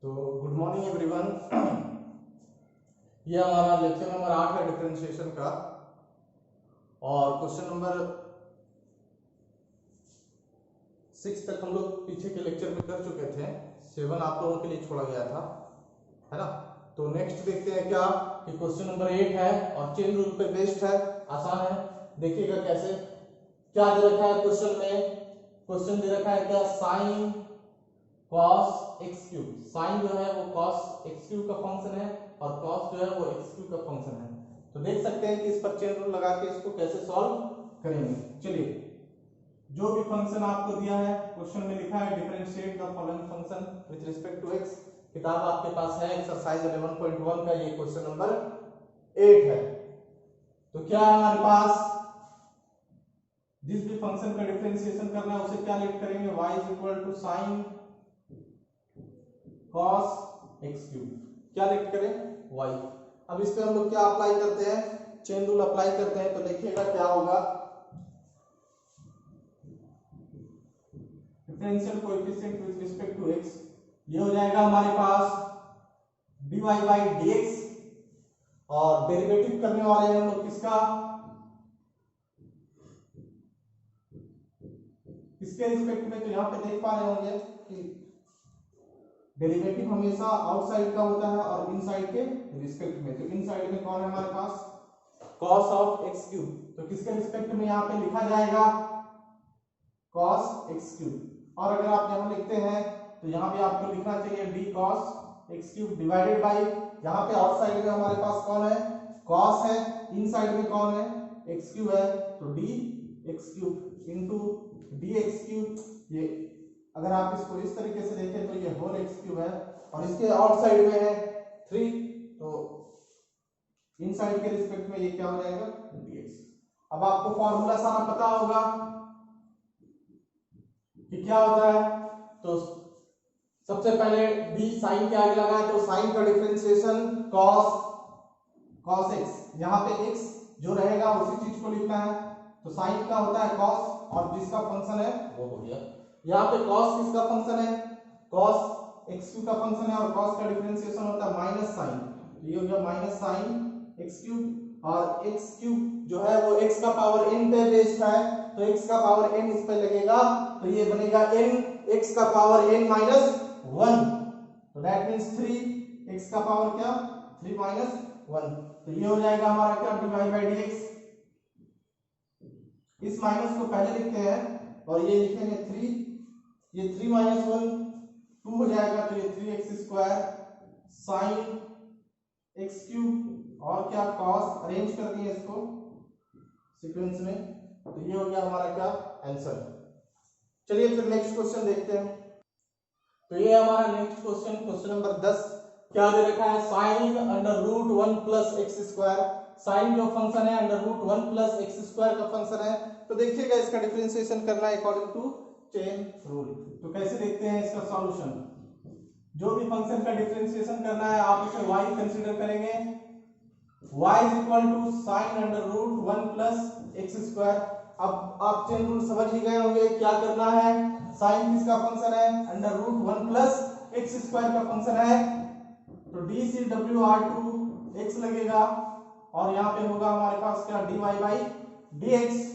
तो good morning everyone. ये हमारा लेक्चर नंबर 8 है डिफरेंशिएशन का, और क्वेश्चन नंबर 6 तक हम लोग पीछे के लेक्चर में कर चुके थे। 7 आप लोगों के लिए छोड़ा गया था, है ना। तो नेक्स्ट देखते हैं क्या कि क्वेश्चन नंबर 8 है और चेन रूल पे बेस्ड है, आसान है। देखिएगा कैसे क्या दे रखा है क्वेश्चन में। क्वेश्चन दे रखा है क्या, sine cos x cube. Sine जो है वो cos x क्यूब का फंक्शन है और cos जो है वो x क्यूब का फंक्शन है। तो देख सकते हैं कि इस पर चेन रूल लगा के इसको कैसे सॉल्व करेंगे। चलिए, जो भी फंक्शन आपको दिया है क्वेश्चन में लिखा है differentiate the following function with respect to x। किताब आपके पास है एक्सरसाइज 11.1 का, ये क्वेश्चन नंबर 8 है। तो क्या है हमारे पास, जिस भी फंक्शन का डिफरेंशिएशन करना है उसे क्या लिख करेंगे, y is equal to sine cos x cube. क्या लिख करें, y। अब इस पे हम लोग क्या अप्लाई करते हैं, चेन रूल अप्लाई करते हैं। तो देखिएगा क्या होगा, differential coefficient with respect to x, ये हो जाएगा हमारे पास dy बाई dx, और डेरिवेटिव करने वाले हैं हम लोग किसका, किसके रिस्पेक्ट में। तो यहाँ पे देख पा रहे होंगे कि डेरिवेटिव हमेशा आउटसाइड का होता है और इनसाइड के रिस्पेक्ट में। तो इनसाइड में कौन है हमारे पास, cos ऑफ x क्यूब। तो किसके रिस्पेक्ट में यहाँ पे लिखा जाएगा, cos x क्यूब। और अगर आप यहाँ लिखते हैं तो यहाँ भी आपको लिखना चाहिए d cos x cube divided by, यहाँ पे आउटसाइड में हमारे पास कौन है, cos है, इनसाइड में कौन है, x क्यूब है, तो d x cube into d x cube. ये अगर आप इसको इस तरीके से देखें तो ये होल x क्यूब है, और इसके आउटसाइड में है 3, तो इनसाइड के रिस्पेक्ट में ये क्या हो जाएगा, dx। अब आपको फॉर्मूला सारा पता होगा कि क्या होता है। तो सबसे पहले d साइन के आगे लगा है, तो साइन का डिफरेंशिएशन cos x, यहाँ पे x जो रहेगा उसी चीज को लिखना है। तो साइन का होता है cos, और जिसका फंक्शन है वो हो गया। यहाँ पे cos किसका फंक्शन है, cos x क्यूब का फंक्शन है, और cos का डिफरेंशिएशन होता है माइनस साइन। तो ये हो गया माइनस साइन x क्यूब, और x क्यूब जो है वो x का पावर n पे बेस्ड है, तो x का पावर n इस पे लगेगा, तो ये बनेगा n x का पावर n माइनस 1। तो दैट मींस 3 x का पावर क्या, 3 माइनस 1। तो ये हो जाएगा हमारा क्या, dy बाई dx। इस माइनस को पहले लिखते हैं और ये लिखेंगे 3, ये 3 माइनस 1 2 हो जाएगा, तो ये 3x square sine x cube, और क्या cos, अरेंज कर दिए इसको सीक्वेंस में। तो ये हो गया हमारा क्या, आंसर। चलिए फिर नेक्स्ट क्वेश्चन देखते हैं। तो ये हमारा नेक्स्ट क्वेश्चन, क्वेश्चन नंबर 10। क्या दे रखा है, sine under root 1 plus x square. Sine जो फंक्शन है under root 1 plus x square का फंक्शन है। तो देखिएगा इसका डिफरेंशिएशन करना है अकॉर्डिंग टू चेन रूल। तो कैसे देखते हैं इसका सॉल्यूशन। जो भी फंक्शन का डिफरेंशिएशन करना है आप इसे y कंसीडर करेंगे, y is equal to sine under root 1 plus x square. अब आप चेन रूल समझ ही गए होंगे क्या करना है। साइन किसका फंक्शन है, under root 1 plus x square का फंक्शन है, तो d सी w r2 x लगेगा, और यहाँ पे होगा हमारे पास क्या, dy बाई dx।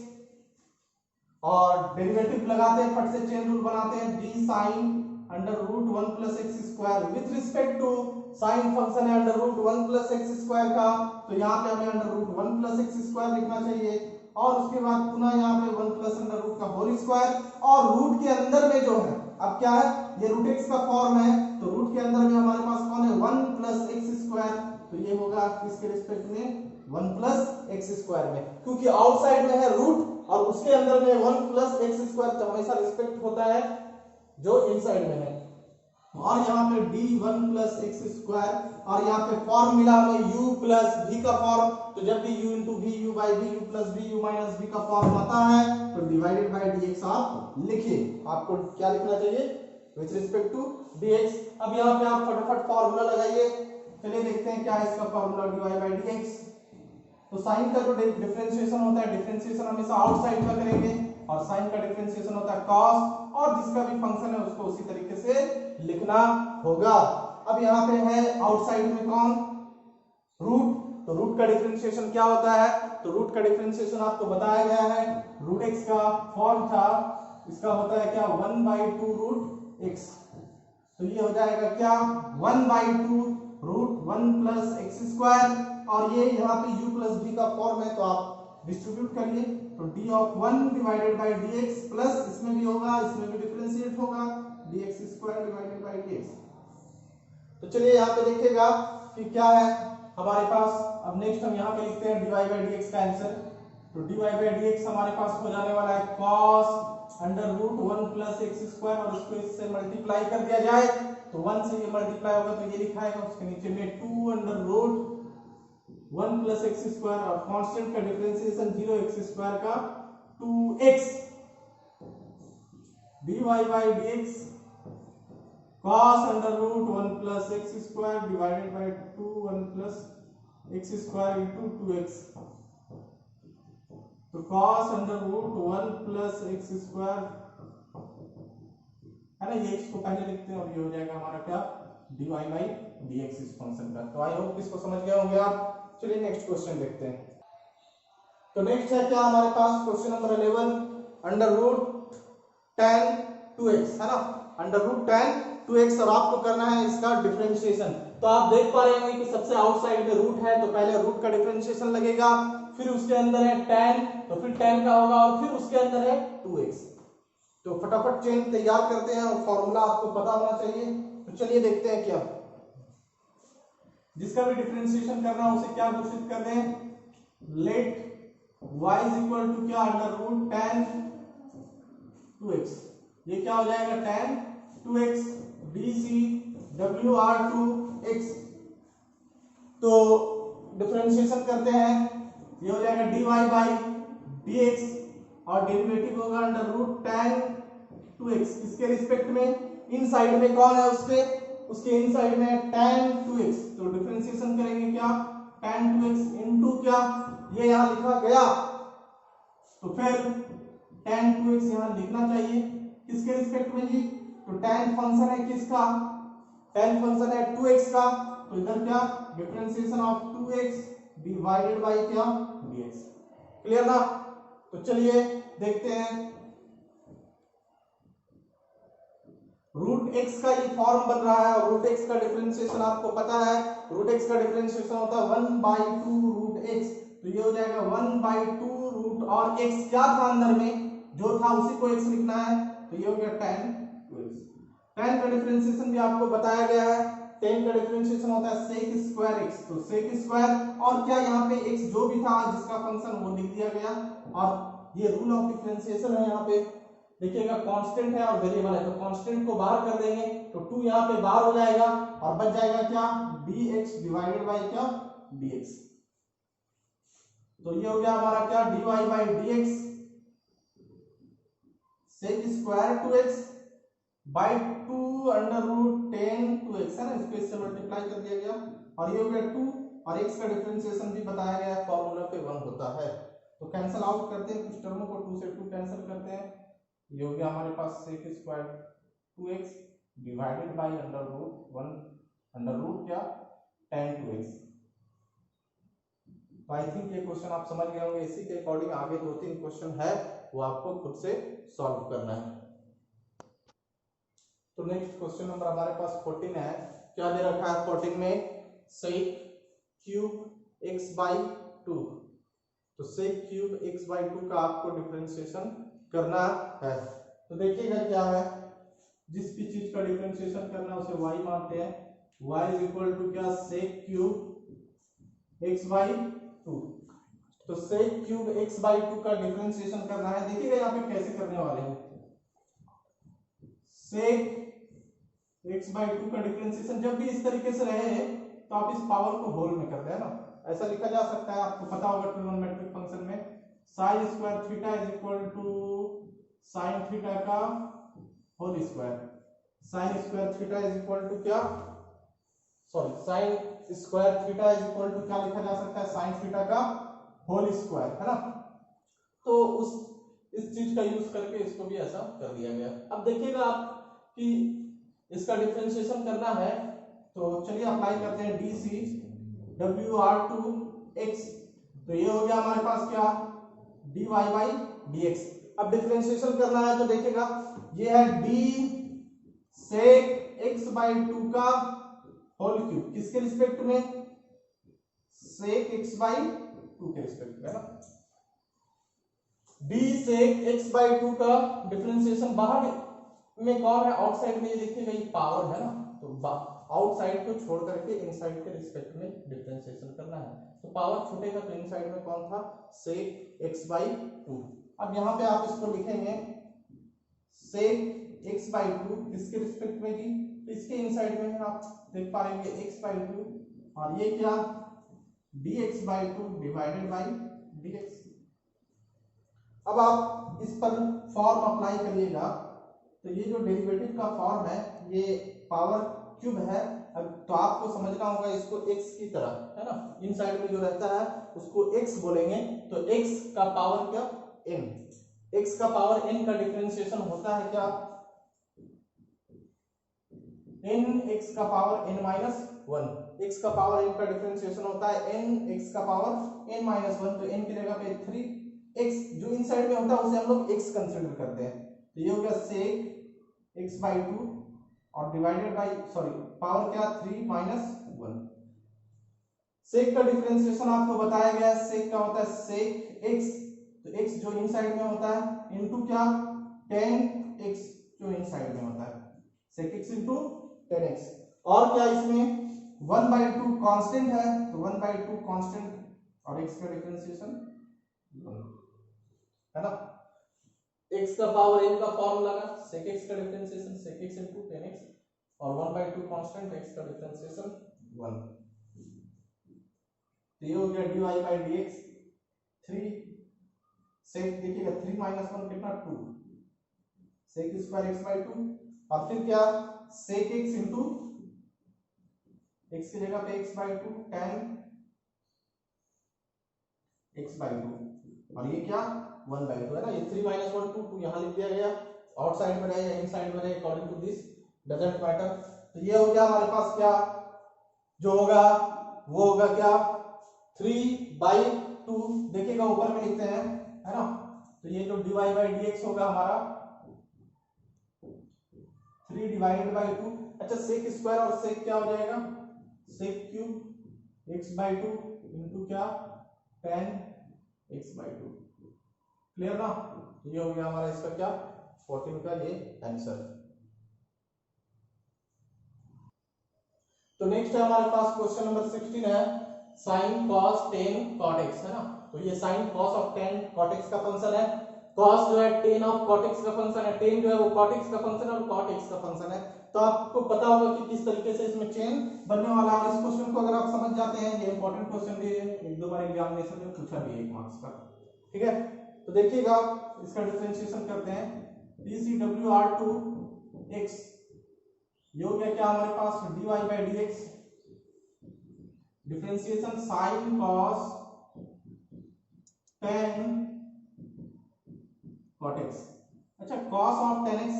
और डेरिवेटिव लगाते हैं, फट से चेन रूल बनाते हैं, d sine under root 1 plus x square with respect to sine function है under root 1 plus x square का, तो यहाँ पे हमें under root 1 plus x square लिखना चाहिए, और उसके बाद पुनः यहाँ पे 1 प्लस अंडर रूट का होल स्क्वायर, और रूट के अंदर में जो है, अब क्या है, ये रूट x का फॉर्म है, तो रूट के अंदर में हमारे पास कौन है, 1 प्लस एक्स स्क्वायर। तो ये होगा किसके रिस्पेक्ट में, 1 प्लस एक्स स्क्वायर में, क्योंकि आउटसाइड में है रूट और उसके अंदर में 1 प्लस एक्स स्क्वायर, तो हमेशा रिस्पेक्ट होता है जो इनसाइड में है। और यहाँ पे d1 प्लस एक्स स्क्वायर, और यहाँ पे फॉर्म मिला हमें u प्लस v का फॉर्म, तो जब भी u into v u by v u plus v u minus v का फॉर्म आता है तो डिवाइडेड बाई dx आप लिखिए। आपको क्या लिखना चाहिए, विथ रिस्पेक्ट टू dx। अब यहाँ पे आप फटाफट फॉर्मूला लगाइए। चलिए देखते हैं क्या है इसका फॉर्मूला, dy बाई dx। तो साइन का जो डिफरेंशिएशन होता है, डिफरेंशिएशन हमेशा आउटसाइड का करेंगे, और साइन का डिफरेंशिएशन होता है cos, और जिसका भी फंक्शन है उसको उसी तरीके से लिखना होगा। अब यहाँ पे है आउटसाइड में कौन, रूट, तो रूट का डिफरेंशिएशन क्या होता है, तो रूट का डिफरेंशिएशन आपको बताया गया है, रूट एक्स का फॉर्म था, इसका होता है क्या 1/2 रूट एक्स, तो ये हो जाएगा क्या 1/2 रूट 1 प्लस एक्स स्क्वायर, और ये यहाँ पे u प्लस डी का फॉर्म है तो आप डिस्ट्रीब्यूट करिए, तो d of 1 divided by dx plus इसमें भी होगा, इसमें भी डिफरेंशिएट होगा dx square divided by dx। तो चलिए यहाँ पे देखिएगा कि क्या है हमारे पास। अब नेक्स्ट हम यहाँ पे लिखते हैं dy बाई dx का आंसर, तो dy बाई dx हमारे पास हो जाने वाला है cos under root 1 plus x square, और इसको इससे मल्टीप्लाई कर दिया जाए तो 1 से ये मल्टीप्लाई होगा तो ये लिखा है, उसके नीचे में 2 under root 1 plus x square, और कांस्टेंट का डिफरेंशिएशन 0 एक्स स्क्वायर का 2x, dy by dx cos under root 1 plus x square divided by 2 1 plus x square into 2x, तो cos under root 1 plus x square है ना, ये इसको पहले लिखते हैं और ये हो जाएगा हमारा क्या dy बाई dx इस फंक्शन का। तो आई होप इसको समझ गए होंगे आप। चलिए नेक्स्ट क्वेश्चन देखते हैं। तो नेक्स्ट है क्या हमारे पास question number 11, under root tan 2x है ना, अंडर रूट tan 2x, और आपको करना है इसका डिफरेंशिएशन। तो आप देख पा रहे होंगे कि सबसे आउटसाइड में रूट है, तो पहले रूट का डिफरेंशिएशन लगेगा, फिर उसके अंदर है tan, तो फिर tan का होगा, और फिर उसके अंदर है 2x। तो फटाफट चेन तैयार करते हैं, और फॉर्मूला आपको पता होना चाहिए। तो चलिए देखते हैं क्या, जिसका भी डिफरेंशिएशन करना उसे क्या घोषित कर दें, let y is equal to क्या अंडर रूट tan 2x, ये क्या हो जाएगा tan 2x dc wr2x। तो डिफरेंशिएशन करते हैं, ये हो जाएगा dy बाई dx, और डेरिवेटिव होगा अंडर रूट tan 2x, किसके रिस्पेक्ट में, इन साइड में कौन है उसके इन साइड में tan 2x, तो डिफरेंशिएशन करेंगे क्या tan 2x इनटू क्या ये यहां लिखा गया, तो फिर tan 2x यहां लिखना चाहिए किसके रिस्पेक्ट में जी, तो tan फंक्शन है किसका, tan फंक्शन है 2x का, तो इधर क्या differentiation of 2x divided by क्या dx। क्लियर ना। तो चलिए देखते हैं, रूट एक्स का ये फॉर्म बन रहा है, और रूट एक्स का डिफरेंशिएशन आपको पता है, रूट एक्स का डिफरेंशिएशन होता है 1/2 रूट एक्स, तो ये हो जाएगा 1/2 रूट, और एक्स क्या था अंदर में जो था उसी को एक्स लिखना है, तो ये हो गया tan 2x। tan का डिफरेंशिएशन भी आपको बताया गया है, tan का डिफरेंशिएशन होता है sec स्क्वायर x, तो sec स्क्वायर और क्या यहाँ पे x जो भी था जिसका फंक्शन वो लिख दिया गया, और ये रूल ऑफ डिफरेंशिएशन है, यहाँ पे देखिएगा कांस्टेंट है और वेरिएबल है, तो कांस्टेंट को बाहर कर देंगे तो 2 यहाँ पे बाहर हो जाएगा, और बच जाएगा क्या dx डिवाइडेड बाय क्या dx। तो ये हो गया हमारा क्या dy by dx sec square 2x by 2 under root tan 2x है ना, इसको इससे मल्टीप्लाई कर दिया गया, और ये हो गया 2, और x का डिफरेंशिएशन भी बताया गया है, फार्मूला पे 1 होता है, तो कैंसिल आउट करते हैं, कुछ टर्मों को 2 से 2 कैंसिल करते हैं, ये हो गया हमारे पास sec square 2x divided by under root 1 under root क्या tan 2x। तो आई थिंक ये क्वेश्चन आप समझ गए होंगे, इसी के अकॉर्डिंग आगे 2-3 क्वेश्चन है वो आपको खुद से सॉल्व करना है। तो नेक्स्ट क्वेश्चन नंबर हमारे पास 14 है, क्या दे रखा है 14 में, sec क्यूब x बाई 2, तो sec क्यूब x बाई 2 का आपको डिफरेंशिएशन करना है। तो देखिएगा क्या है, जिस भी चीज का डिफरेंशिएशन करना है उसे y मानते हैं, y इज इक्वल टू क्या sec क्यूब x बाई 2, तो sec क्यूब x बाई 2 का डिफरेंशिएशन करना है। देखिएगा यहाँ पे कैसे करने वाले हैं, sec x बाई 2 का डिफरेंशिएशन जब भी इस तरीके से रहे तो आप इस पावर को होल में कर दें ना, ऐसा लिखा जा सकता है, आपको पता होगा ट्रिग्नोमेट्रिक फंक्शन में sin square theta is equal to sin थीटा का whole square, sin square theta is equal to क्या sorry sin square theta is equal to क्या लिखा जा सकता है sin थीटा का होल स्क्वायर है ना। तो इस चीज का यूज करके इसको भी ऐसा कर दिया गया। अब देखिएगा आप कि इसका डिफरेंशिएशन करना है तो चलिए अप्लाई करते हैं डी सी डब्ल्यू आर टू एक्स। तो ये हो गया हमारे पास क्या, d y by d x. अब डिफरेंशिएशन करना है तो देखिएगा ये है d sec x by two का होल क्यूब, किसके रिस्पेक्ट में, सेक एक्स बाई टू के रिस्पेक्ट में ना। D sec x by two का डिफरेंशिएशन बाहर में कौन है, आउटसाइड में, ये देखिएगा ये पावर है ना, तो आउटसाइड को छोड़ करके इनसाइड के रिस्पेक्ट में डिफरेंशिएशन करना है। तो पावर छूटेगा तो इनसाइड में कौन था, सेक एक्स बाई टू। अब यहाँ पे आप इसको लिखेंगे सेक एक्स बाई टू किसके रिस्पेक्ट में जी, तो इसके इनसाइड में है, आप देख पाएंगे एक्स बाई टू, और ये क्या D x by two divided by d x. अब आप इस पर फॉर्म अप्लाई करिएगा, तो ये जो डेरिवेटिव का फॉर्म है ये पावर क्यूब है। अब तो आपको समझना होगा इसको x की तरह, है ना, इन साइड में जो रहता है उसको x बोलेंगे, तो x का पावर क्या n, x का पावर n का डिफरेंशिएशन होता है क्या, n x का power n minus one, x का पावर n का डिफरेंशिएशन होता है n x का पावर n माइनस वन। तो n की जगह पे 3x जो इन साइड में होता है उसे हम लोग x कंसिडर करते हैं। तो ये हो गया सेक x बाई टू और डिवाइडेड बाई सॉरी पावर क्या 3 माइनस वन। सेक का डिफरेंशिएशन आपको बताया गया है, सेक का होता है सेक x, तो x जो इन साइड में होता है इनटू क्या tan x जो इन साइड में होता है, सेक x इनटू tan x। और क्या इसमें 1/2 कांस्टेंट है, तो 1/2 कांस्टेंट और x का डिफरेंशिएशन है ना, x का पावर n का फॉर्मूला लगा sec x का differentiation sec x into tan x और 1/2 कांस्टेंट x का डिफरेंशिएशन 1। तो ये हो गया dy by dx 3 sec, देखिएगा 3 माइनस 1 कितना 2 sec स्क्वायर x by 2 और फिर क्या sec x into x की जगह पे x by 2 tan x by 2 और ये क्या 1/2 है ना, ये 3 माइनस 1 2 यहाँ लिख दिया गया, आउटसाइड में रहे या इनसाइड में रहे according to this doesn't matter. तो ये हो गया हमारे पास क्या जो होगा वो होगा क्या 3/2, देखिएगा ऊपर में लिखते हैं है ना, तो ये जो dy by dx होगा हमारा 3 डिवाइडेड बाई 2। अच्छा सेक स्क्वायर और सेक क्या हो जाएगा, sec cube x by 2 into क्या tan x by 2, क्लियर ना। ये हो गया हमारा इसका क्या 14 का ये आंसर। तो नेक्स्ट है हमारे पास क्वेश्चन नंबर 16 है sin cos tan cot x, है ना। तो ये sin cos of tan cot x का फंक्शन है, cos जो है tan ऑफ cot x का फंक्शन है, tan जो है वो cot x का फंक्शन है और cot x का फंक्शन है। तो आपको पता होगा कि किस तरीके से इसमें चेन बनने वाला है। इस क्वेश्चन को अगर आप समझ जाते हैं, ये इंपॉर्टेंट क्वेश्चन भी है, एक दो बार एग्जामिनेशन में पूछा भी है 1 मार्क्स का, ठीक है। तो देखिएगा इसका डिफरेंशिएशन करते हैं dCWR2x, ये हो गया क्या हमारे पास dy by dx differentiation sin cos tan cot x। अच्छा cos ऑफ tan x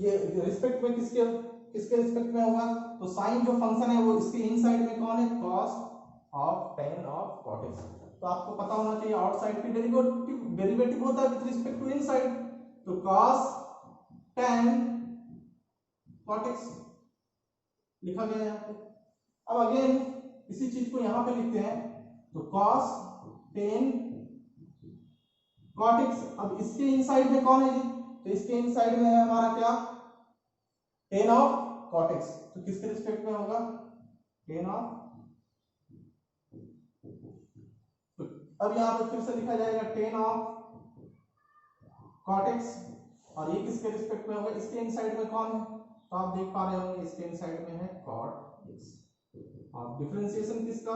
ये रिस्पेक्ट में किसके किसके रिस्पेक्ट में होगा, तो sin जो फंक्शन है वो इसके इनसाइड में कौन है cos of tan of cot x। तो आपको पता होना चाहिए आउटसाइड की डेरिवेटिव होता है विद रिस्पेक्ट टू इनसाइड, तो cos tan cot x लिखा गया है यहाँ पे। अब अगेन इसी चीज को यहाँ पे लिखते हैं, तो cos tan cot x, अब इसके इनसाइड में कौन है जी, तो इसके इनसाइड में है हमारा क्या tan ऑफ cot x, तो किसके रिस्पेक्ट में होगा tan ऑफ, अब यहाँ पे फिर से लिखा जाएगा tan ऑफ cot x और ये किसके रिस्पेक्ट में होगा, इसके इनसाइड में कौन है, तो आप देख पा रहे होंगे इसके इनसाइड में है cot x और डिफरेंशिएशन किसका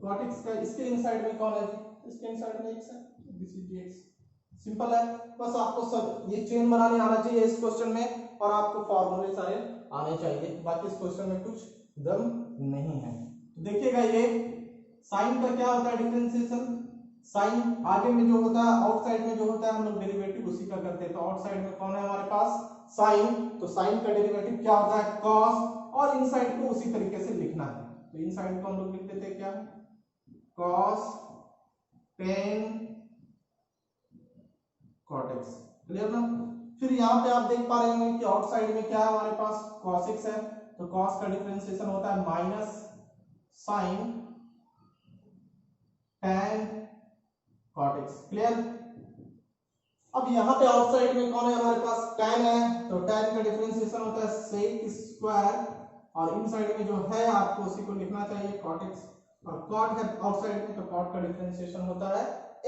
cot x का, इसके इनसाइड में कौन है जी, इसके इनसाइड में x है, दिस इज dx। सिंपल है, बस आपको सब ये चेन बनाने आना चाहिए इस क्वेश्चन में और आपको फॉर्मूले सारे आने चाहिए, बाकी इस क्वेश्चन में कुछ दम नहीं है। तो देखिएगा ये साइन का क्या होता है डिफरेंशिएशन, साइन आगे में जो होता है आउटसाइड में जो होता है हम लोग डेरिवेटिव उसी का करते हैं, तो आउटसाइड में कौन है हमारे पास साइन, तो साइन का डेरिवेटिव क्या होता है cos और इन साइड को उसी तरीके से लिखना है। तो इन साइड को हम लोग लिख देते हैं क्या, cos tan cot x। Clear ना। फिर यहाँ पे आप देख पा रहे होंगे कि आउटसाइड में क्या है हमारे पास, cos x है, तो cos का डिफरेंशिएशन होता है minus sin tan cot x। Clear. अब यहाँ पे आउटसाइड में कौन है हमारे पास, tan है, तो tan का डिफरेंशिएशन होता है sec स्क्वायर, और इनसाइड में जो है आपको उसी को लिखना चाहिए cot x, और cot है आउटसाइड में, तो cot का डिफरेंशिएशन होता है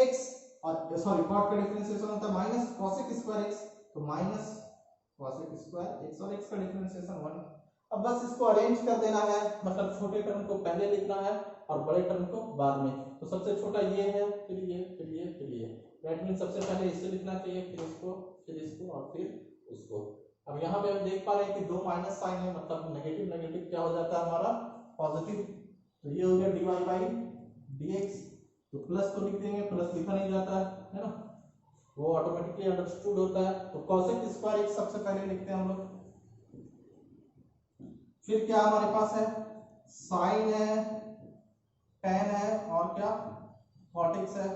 x, और सॉरी cot का डिफरेंशिएशन होता है माइनस cosec स्क्वायर x, तो माइनस cosec स्क्वायर x, और x का डिफरेंशिएशन 1। अब बस इसको अरेंज कर देना है, मतलब छोटे टर्म को पहले लिखना है और बड़े टर्म को बाद में। तो सबसे छोटा ये है, फिर ये, फिर ये, फिर ये, दैट मीन सबसे पहले इसे लिखना चाहिए, फिर इसको और फिर उसको। अब यहाँ पे हम देख पा रहे हैं कि दो माइनस साइन है, मतलब नेगेटिव नेगेटिव क्या हो जाता है हमारा पॉजिटिव, तो ये हो गया dy बाई dx। तो प्लस तो लिख देंगे, प्लस लिखा नहीं जाता है ना, वो ऑटोमेटिकली अंडरस्टूड होता है। तो cosec स्क्वायर x सबसे पहले लिखते हैं हम लोग, फिर क्या हमारे पास है, साइन है, tan है, और क्या cot x है,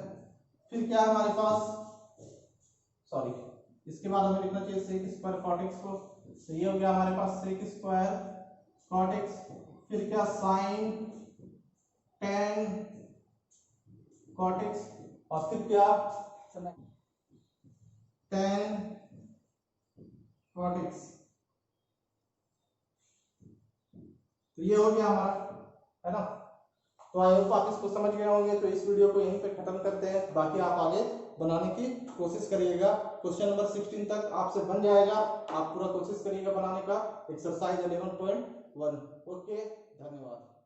फिर क्या है हमारे पास, सॉरी इसके बाद हमें लिखना चाहिए sec स्क्वायर cot x को, तो ये हो गया हमारे पास sec स्क्वायर cot x, फिर क्या sin tan cot x, और फिर क्या tan cot x। तो ये हो गया हमारा, है ना। तो आई होप आप इसको समझ गए होंगे। तो इस वीडियो को यहीं पे खत्म करते हैं, बाकी आप आगे बनाने की कोशिश करिएगा। क्वेश्चन नंबर 16 तक आपसे बन जाएगा, आप पूरा कोशिश करिएगा बनाने का। एक्सरसाइज 11.1। ओके, धन्यवाद।